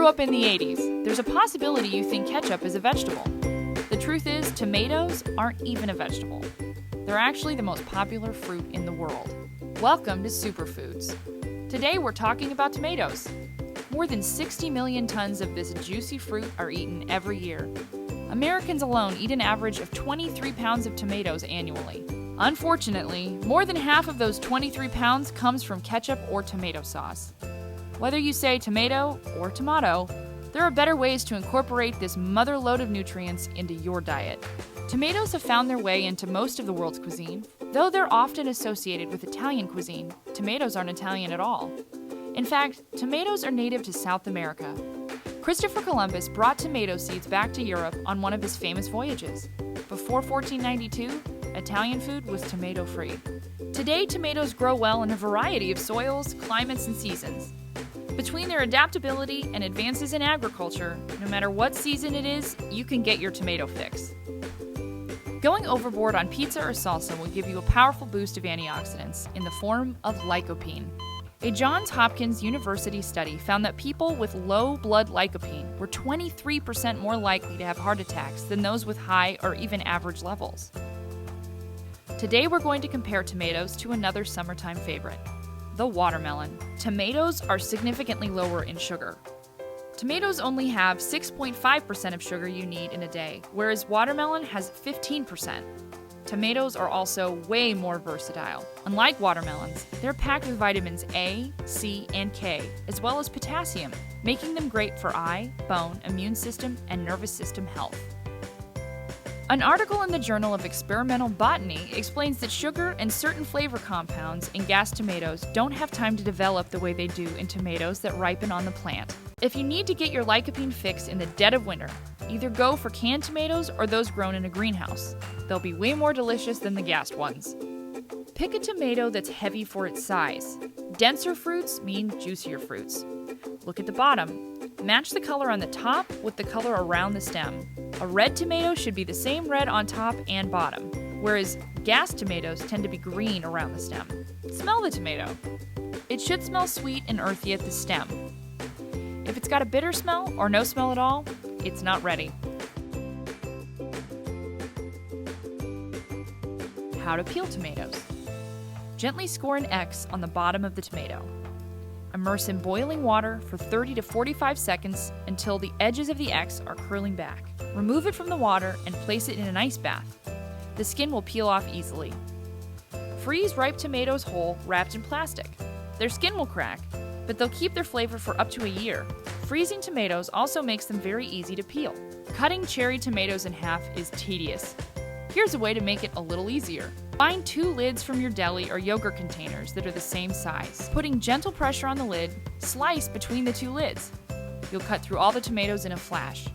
up in the 80s, there's a possibility you think ketchup is a vegetable. The truth is, tomatoes aren't even a vegetable. They're actually the most popular fruit in the world. Welcome to Superfoods. Today we're talking about tomatoes. More than 60 million tons of this juicy fruit are eaten every year. Americans alone eat an average of 23 pounds of tomatoes annually. Unfortunately, more than half of those 23 pounds comes from ketchup or tomato sauce. Whether you say tomato or tomato, there are better ways to incorporate this mother lode of nutrients into your diet. Tomatoes have found their way into most of the world's cuisine. Though they're often associated with Italian cuisine, tomatoes aren't Italian at all. In fact, tomatoes are native to South America. Christopher Columbus brought tomato seeds back to Europe on one of his famous voyages. Before 1492, Italian food was tomato-free. Today, tomatoes grow well in a variety of soils, climates, and seasons. Between their adaptability and advances in agriculture, no matter what season it is, you can get your tomato fix. Going overboard on pizza or salsa will give you a powerful boost of antioxidants in the form of lycopene. A Johns Hopkins University study found that people with low blood lycopene were 23% more likely to have heart attacks than those with high or even average levels. Today we're going to compare tomatoes to another summertime favorite, the watermelon. Tomatoes are significantly lower in sugar. Tomatoes only have 6.5% of sugar you need in a day, whereas watermelon has 15%. Tomatoes are also way more versatile. Unlike watermelons, they're packed with vitamins A, C, and K, as well as potassium, making them great for eye, bone, immune system, and nervous system health. An article in the Journal of Experimental Botany explains that sugar and certain flavor compounds in gas tomatoes don't have time to develop the way they do in tomatoes that ripen on the plant. If you need to get your lycopene fix in the dead of winter, either go for canned tomatoes or those grown in a greenhouse. They'll be way more delicious than the gassed ones. Pick a tomato that's heavy for its size. Denser fruits mean juicier fruits. Look at the bottom. Match the color on the top with the color around the stem. A red tomato should be the same red on top and bottom, whereas gassed tomatoes tend to be green around the stem. Smell the tomato. It should smell sweet and earthy at the stem. If it's got a bitter smell or no smell at all, it's not ready. How to peel tomatoes. Gently score an X on the bottom of the tomato. Immerse in boiling water for 30 to 45 seconds until the edges of the X are curling back. Remove it from the water and place it in an ice bath. The skin will peel off easily. Freeze ripe tomatoes whole, wrapped in plastic. Their skin will crack, but they'll keep their flavor for up to a year. Freezing tomatoes also makes them very easy to peel. Cutting cherry tomatoes in half is tedious. Here's a way to make it a little easier. Find 2 lids from your deli or yogurt containers that are the same size. Putting gentle pressure on the lid, slice between the 2 lids. You'll cut through all the tomatoes in a flash.